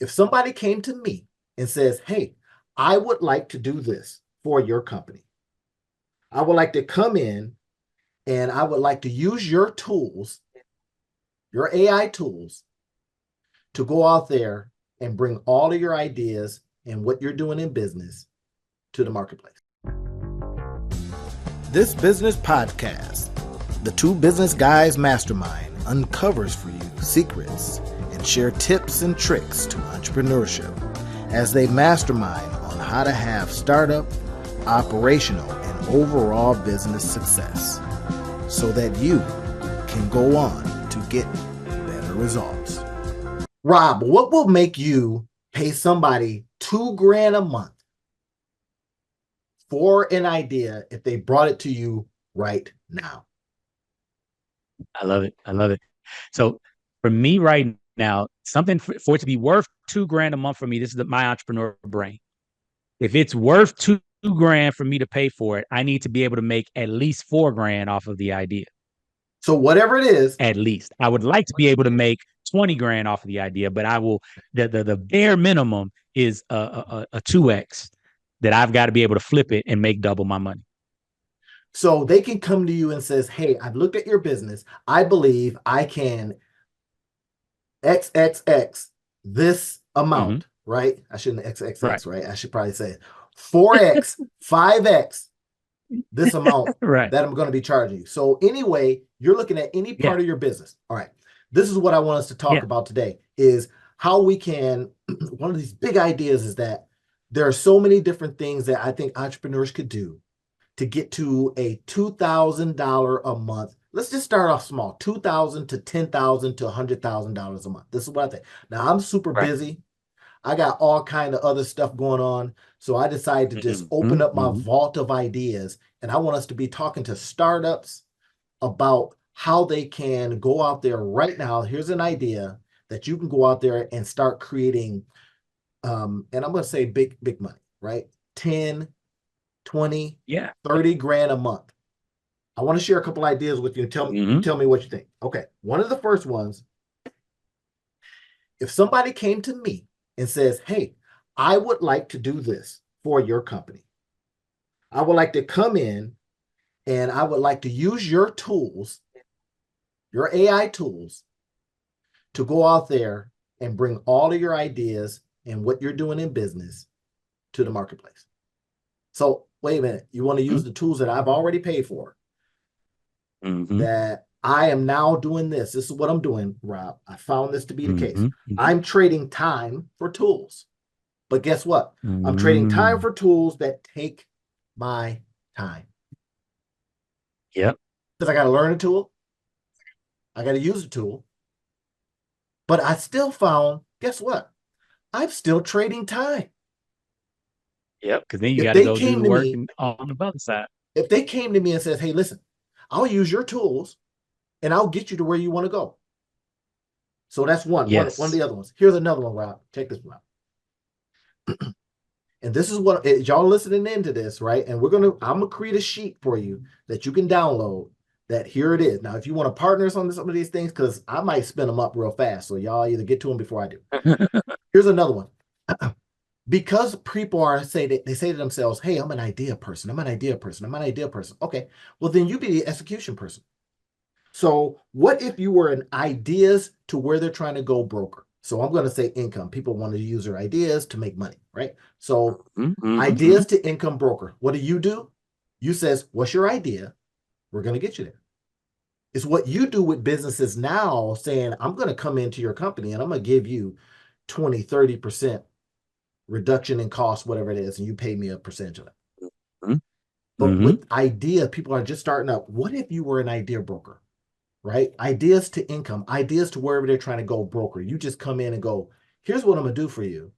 If somebody came to me and says, hey, I would like to do this for your company, I would like to come in and I would like to use your tools, your AI tools, to go out there and bring all of your ideas and what you're doing in business to the marketplace. This business podcast, the Two Business Guys Mastermind, uncovers for you secrets and share tips and tricks to entrepreneurship as they mastermind on how to have startup, operational, and overall business success so that you can go on to get better results. Rob, what will make you pay somebody $2,000 a month for an idea if they brought it to you right now? I love it. I love it. So for me right now, something for it to be worth $2,000 a month for me, this is my entrepreneur brain. If it's worth $2,000 for me to pay for it, I need to be able to make at least $4,000 off of the idea. So whatever it is, at least I would like to be able to make 20,000 off of the idea, but I will. The bare minimum is a 2x that I've got to be able to flip it and make double my money. So they can come to you and says, hey, I've looked at your business. I believe I can XXX this amount, right? I shouldn't XXX, right? I should probably say 4X, 5X this amount that I'm going to be charging you. So anyway, you're looking at any part of your business. All right. This is what I want us to talk about today is how we can, one of these big ideas is that there are so many different things that I think entrepreneurs could do to get to a $2,000 a month. Let's just start off small, $2,000 to $10,000 to $100,000 a month. This is what I think. Now I'm super busy. I got all kind of other stuff going on. So I decided to just open up my vault of ideas. And I want us to be talking to startups about how they can go out there right now. Here's an idea that you can go out there and start creating. And I'm going to say big money, right? 10, 20, 30 grand a month. I want to share a couple ideas with you and tell me what you think. Okay. One of the first ones, if somebody came to me and says, hey, I would like to do this for your company. I would like to come in and I would like to use your tools, your AI tools, to go out there and bring all of your ideas and what you're doing in business to the marketplace. So wait a minute, you want to use the tools that I've already paid for, that I am now doing this. This is what I'm doing, Rob. I found this to be the case. I'm trading time for tools. But guess what? I'm trading time for tools that take my time. Yep. Because I got to learn a tool. I got to use a tool. But I still found, guess what? I'm still trading time. Yep. Because then you got to go do the work on the other side. If they came to me and says, hey, listen, I'll use your tools and I'll get you to where you want to go. So that's one of the other ones. Here's another one, Rob. Check this one out. And this is what y'all listening into this, right? And I'm gonna create a sheet for you that you can download. That here it is. Now, if you want to partner us on some of these things, because I might spin them up real fast, so y'all either get to them before I do. Here's another one. Because people say to themselves, "Hey, I'm an idea person. I'm an idea person. I'm an idea person." Okay, well then you be the execution person. So what if you were an ideas to where they're trying to go broker? So I'm going to say income. People want to use their ideas to make money, right? So ideas to income broker. What do? You says, what's your idea? We're going to get you there. It's what you do with businesses now saying, I'm going to come into your company and I'm going to give you 20, 30% reduction in cost, whatever it is, and you pay me a percentage of it. But with idea, people are just starting up. What if you were an idea broker? Right? Ideas to income, ideas to wherever they're trying to go broker. You just come in and go, here's what I'm going to do for you.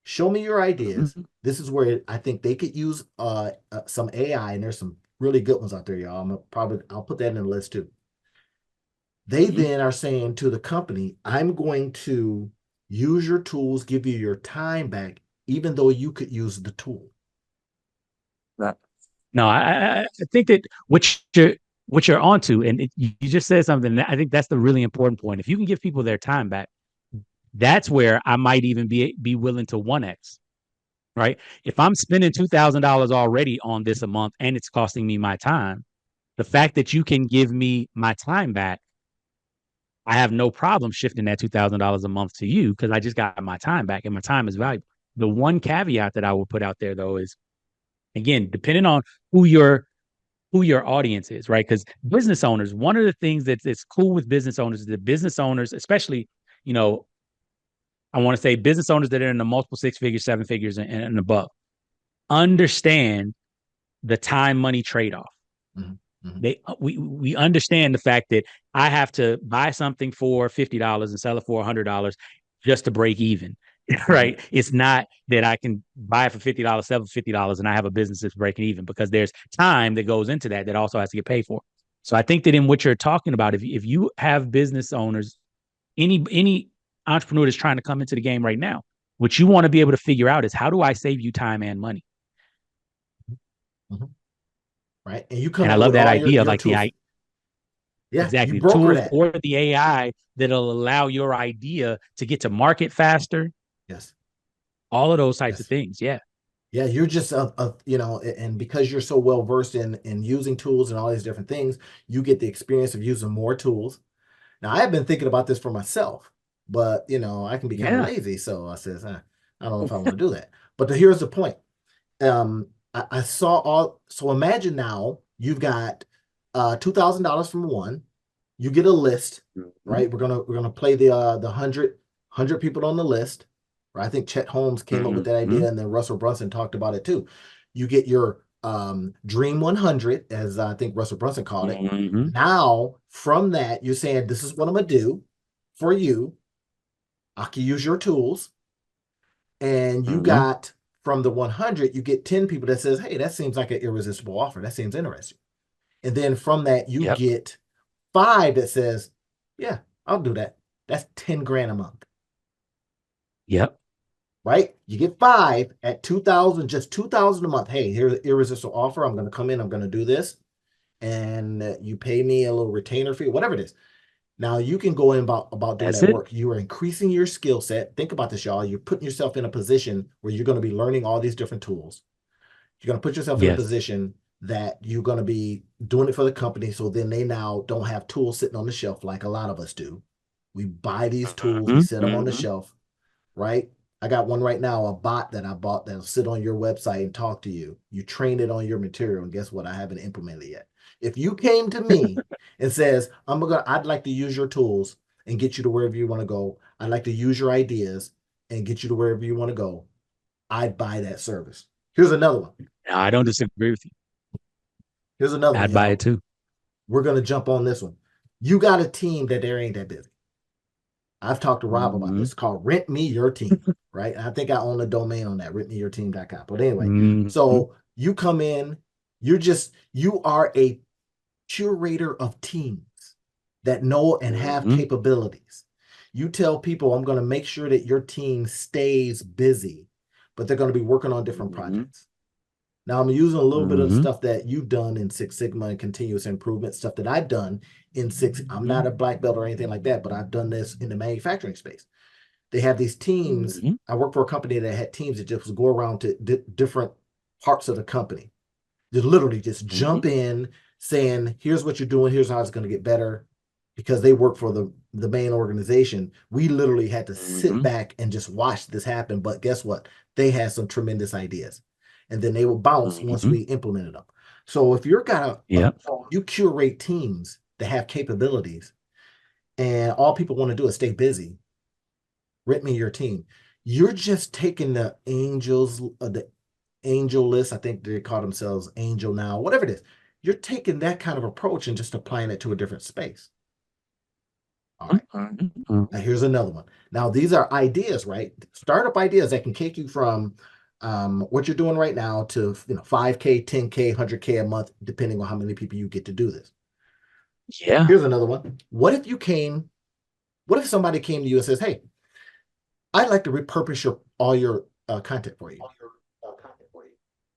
Show me your ideas. This is where I think they could use some AI, and there's some really good ones out there, y'all. I'll put that in the list too. They then are saying to the company, I'm going to use your tools, give you your time back, even though you could use the tool. No, I think that what you're onto, and you just said something. I think that's the really important point. If you can give people their time back, that's where I might even be willing to 1x, right? If I'm spending $2,000 already on this a month and it's costing me my time, the fact that you can give me my time back, I have no problem shifting that $2,000 a month to you because I just got my time back and my time is valuable. The one caveat that I will put out there though is, again, depending on who your audience is, right? Because business owners, one of the things that's cool with business owners is that business owners, especially, you know, I want to say business owners that are in the multiple 6 figures, 7 figures, and above, understand the time money trade off. Mm-hmm. Mm-hmm. We understand the fact that I have to buy something for $50 and sell it for $100 just to break even. Right. Mm-hmm. It's not that I can buy it for $50, sell it for $50, and I have a business that's breaking even, because there's time that goes into that also has to get paid for. So I think that in what you're talking about, if you have business owners, any entrepreneur that's trying to come into the game right now, what you want to be able to figure out is, how do I save you time and money? Mm-hmm. Right. And you come And I in love with that all idea, your like tools. Yeah, exactly, you the broker tools that. or the AI that'll allow your idea to get to market faster. Yes. All of those types of things. Yeah. Yeah, you're just you know, and because you're so well versed in using tools and all these different things, you get the experience of using more tools. Now, I have been thinking about this for myself, but you know, I can be kind of Yeah. lazy, so I says, I don't know if I want to do that. But here's the point. I saw all. So imagine now you've got $2,000 from one. You get a list, right? We're gonna play the hundred people on the list. Right? I think Chet Holmes came up with that idea, and then Russell Brunson talked about it too. You get your Dream 100, as I think Russell Brunson called it. Now, from that, you're saying, this is what I'm gonna do for you. I can use your tools, and you got, from the 100, you get 10 people that says, hey, that seems like an irresistible offer. That seems interesting. And then from that, you get 5 that says, yeah, I'll do that. That's 10 grand a month. Yep. Right? You get 5 at 2,000, just 2,000 a month. Hey, here's an irresistible offer. I'm going to come in, I'm going to do this. And you pay me a little retainer fee, whatever it is. Now you can go in about doing that work. You are increasing your skill set. Think about this, y'all. You're putting yourself in a position where you're going to be learning all these different tools. You're going to put yourself in a position that you're going to be doing it for the company. So then they now don't have tools sitting on the shelf like a lot of us do. We buy these tools, we set them on the shelf, right? I got one right now, a bot that I bought that'll sit on your website and talk to you. You train it on your material, and guess what? I haven't implemented it yet. If you came to me and says, I'd like to use your tools and get you to wherever you want to go. I'd like to use your ideas and get you to wherever you want to go. I'd buy that service. Here's another one. No, I don't disagree with you. Here's another one. I'd buy it too. We're going to jump on this one. You got a team that there ain't that busy. I've talked to Rob about this. It's called Rent Me Your Team, right? And I think I own a domain on that, rentmeyourteam.com. But anyway, so you come in, you are a curator of teams that know and have capabilities. You tell people, I'm going to make sure that your team stays busy, but they're going to be working on different projects. Now, I'm using a little bit of the stuff that you've done in Six Sigma and continuous improvement, stuff that I've done in Six. I'm not a black belt or anything like that, but I've done this in the manufacturing space. They have these teams. I work for a company that had teams that just go around to different parts of the company. Just literally just jump in saying, here's what you're doing, here's how it's going to get better. Because they work for the main organization, we literally had to sit back and just watch this happen. But guess what? They had some tremendous ideas. And then they will bounce once we implemented them. So if you're you curate teams that have capabilities, and all people want to do is stay busy, rent me your team. You're just taking the angels, the angel list. I think they call themselves angel now, whatever it is. You're taking that kind of approach and just applying it to a different space. All right. Now here's another one. Now these are ideas, right? Startup ideas that can take you from what you're doing right now to 5K, 10K, 100K a month, depending on how many people you get to do this. Yeah. Here's another one. What if somebody came to you and says, hey, I'd like to repurpose all your content for you.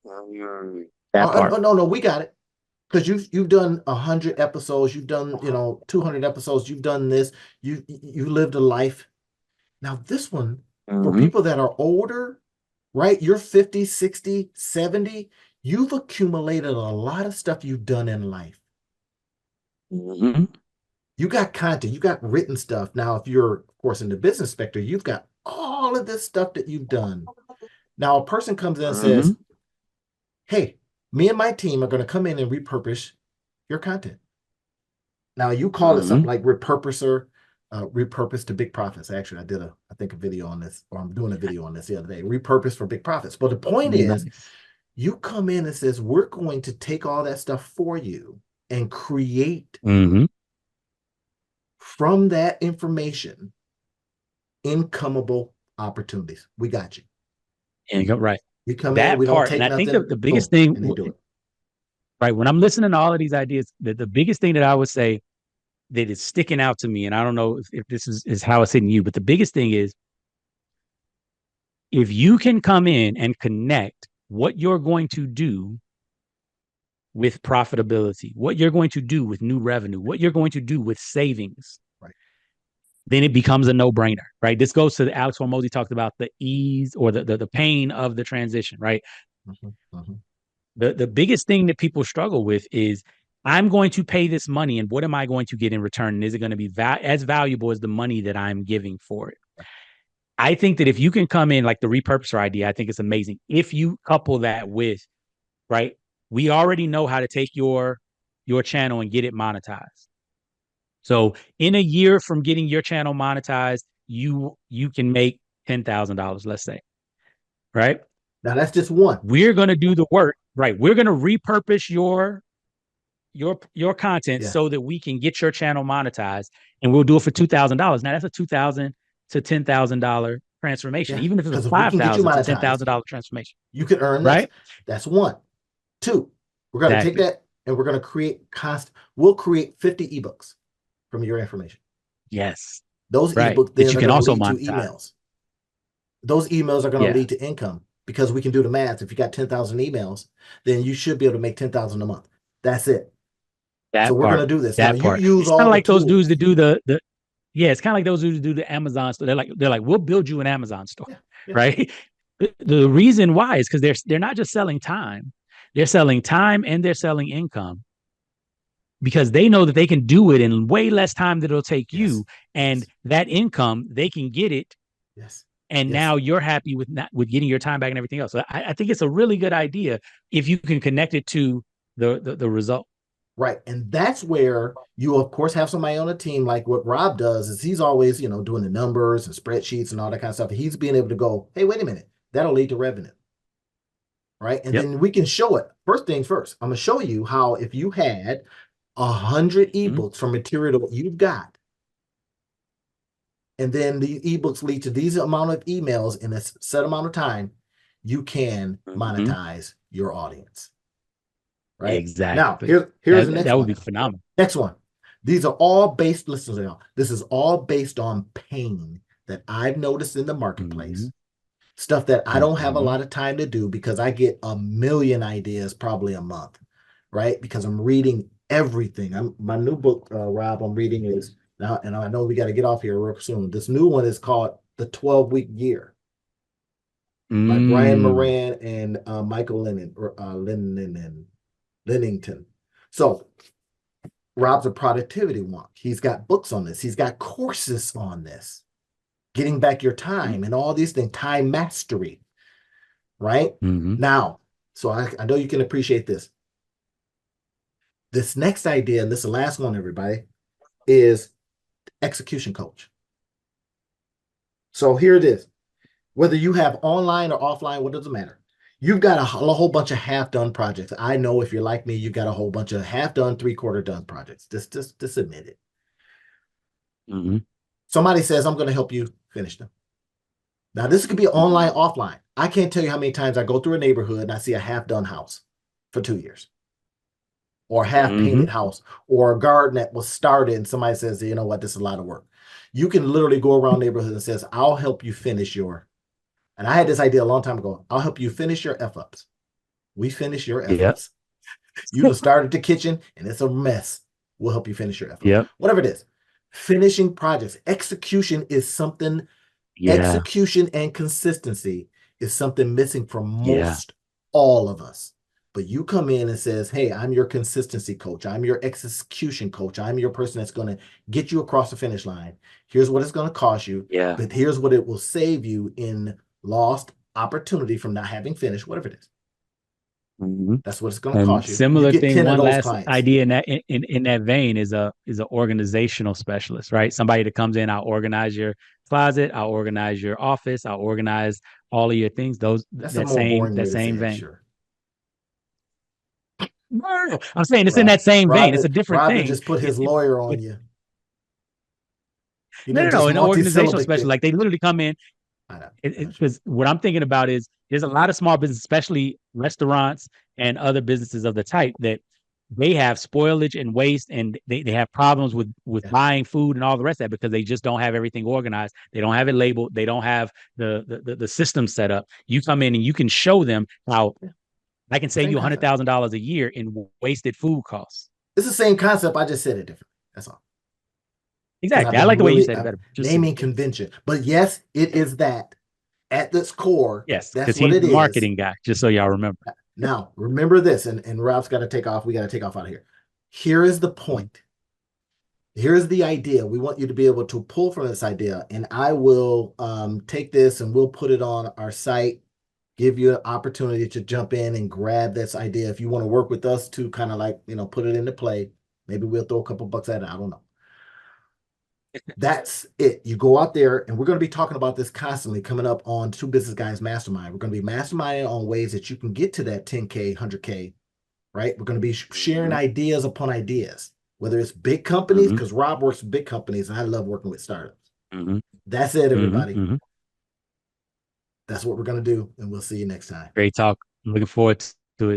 No, we got it. Because you've done 100 episodes, you've done 200 episodes, you've done this, you lived a life, Now, this one, for people that are older, right? You're 50, 60, 70. You've accumulated a lot of stuff you've done in life. You got content, you got written stuff. Now, if you're, of course, in the business sector, you've got all of this stuff that you've done. Now, a person comes in and says, hey, me and my team are going to come in and repurpose your content. Now, you call it something like repurposer, repurpose to big profits. Actually, I think a video on this, or I'm doing a video on this the other day, repurpose for big profits. But the point is, you come in and says, we're going to take all that stuff for you and create from that information incomeable opportunities. We got you. And right. We come that in, we part, don't take and I nothing. think the biggest boom, thing, and they do it. Right. When I'm listening to all of these ideas, the biggest thing that I would say that is sticking out to me, and I don't know if this is how it's hitting you, but the biggest thing is if you can come in and connect what you're going to do with profitability, what you're going to do with new revenue, what you're going to do with savings, right, then it becomes a no-brainer, right? This goes to the Alex Hormozy talked about the ease or the pain of the transition, right? The biggest thing that people struggle with is I'm going to pay this money, and what am I going to get in return? And is it going to be as valuable as the money that I'm giving for it? I think that if you can come in like the repurposer idea, I think it's amazing. If you couple that with, right, we already know how to take your channel and get it monetized. So in a year from getting your channel monetized, you can make $10,000, let's say, right? Now that's just one. We're going to do the work, right? We're going to repurpose your content so that we can get your channel monetized, and we'll do it for $2,000. Now that's a $2,000 to $10,000 transformation, even if it's a $5,000 to $10,000 transformation. You can earn this. Right? That's one. Two, we're going to take that and we're going to create we'll create 50 ebooks from your information. Yes. Those ebooks then are going to lead to emails. Those emails are going to lead to income because we can do the math. If you got 10,000 emails, then you should be able to make 10,000 a month. That's it. So we're going to do this. Now you use all the like tools. Those dudes that do it's kind of like those dudes that do the Amazon store. They're like, we'll build you an Amazon store, right? The reason why is because they're not just selling time. They're selling time and they're selling income because they know that they can do it in way less time than it'll take you. And that income, they can get it. And now you're happy with getting your time back and everything else. So I think it's a really good idea if you can connect it to the result. Right. And that's where you, of course, have somebody on a team like what Rob does is he's always, doing the numbers and spreadsheets and all that kind of stuff. He's being able to go, hey, wait a minute, that'll lead to revenue. Right. And then we can show it. First things first, I'm going to show you how if you had 100 ebooks from material that you've got, and then the ebooks lead to these amount of emails in a set amount of time, you can monetize your audience. Right. Exactly. Now, here's the next one. That would be phenomenal. Next one. These are all based, listen to y'all. This is all based on pain that I've noticed in the marketplace. Stuff that I don't have a lot of time to do because I get a million ideas probably a month, right? Because I'm reading everything. My new book, Rob, I'm reading is now, and I know we got to get off here real soon. This new one is called The 12-Week Year by Brian Moran and Michael Lennington. So Rob's a productivity wonk. He's got books on this. He's got courses on this. Getting back your time and all these things, time mastery, right? Now, so I know you can appreciate this. This next idea, and this is the last one, everybody, is execution coach. So here it is. Whether you have online or offline, what does it matter? You've got a whole bunch of half-done projects. I know if you're like me, you've got a whole bunch of half-done, three-quarter done projects. Just admit it. Somebody says, I'm going to help you finish them. Now, this could be online, offline. I can't tell you how many times I go through a neighborhood and I see a half-done house for 2 years. Or a half-painted house. Or a garden that was started and somebody says, you know what, this is a lot of work. You can literally go around neighborhoods and says, I'll help you finish your... And I had this idea a long time ago. I'll help you finish your F-ups. We finish your F-ups. You just started the kitchen and it's a mess. We'll help you finish your F-ups. Whatever it is. Finishing projects. Execution is something Yeah. Execution and consistency is something missing from Yeah. most all of us. But you come in and says, "Hey, I'm your consistency coach. I'm your execution coach. I'm your person that's going to get you across the finish line. Here's what it's going to cost you, Yeah. but here's what it will save you in lost opportunity from not having finished, whatever it is. Mm-hmm. That's what it's going to And cost you. You similar get thing, 10 of one those last clients. idea in that vein is a organizational specialist, right? Somebody that comes in, I'll organize your closet, I'll organize your office, I'll organize all of your things. Those That's a more boring that way to say same it, vein. sure. No, I'm saying it's in Rob, that same vein. Rob, It's a different Rob thing. just put his lawyer on you. You No, no, didn't no. just An organizational multi-syllabic specialist, it. like they literally come in I know. because what I'm thinking about is there's a lot of small business, especially restaurants and other businesses of the type that they have spoilage and waste and they have problems with Yeah. buying food and all the rest of that because they just don't have everything organized. They don't have it labeled. They don't have the system set up. You come in and you can show them how Yeah. I can save Same you concept. $100,000 a year in wasted food costs. It's the same concept. I just said it differently. That's all. Because I've Exactly. I been like the way you really said it better. Just naming simply. convention. But yes, it is that at its core. Yes, That's because what he's it the is. marketing guy, just so y'all remember. Now, remember this, and Rob's got to take off. We got to take off out of here. Here is the point. Here is the idea. We want you to be able to pull from this idea, and I will take this and we'll put it on our site, give you an opportunity to jump in and grab this idea. If you want to work with us to kind of like, put it into play, maybe we'll throw a couple bucks at it. I don't know. That's it. You go out there, and we're going to be talking about this constantly coming up on Two Business Guys Mastermind. We're going to be masterminding on ways that you can get to that 10K, 100K, right? We're going to be sharing Mm-hmm. ideas upon ideas, whether it's big companies, Mm-hmm. because Rob works with big companies, and I love working with startups. Mm-hmm. That's it, Mm-hmm. everybody. Mm-hmm. That's what we're going to do, and we'll see you next time. Great talk. I'm looking forward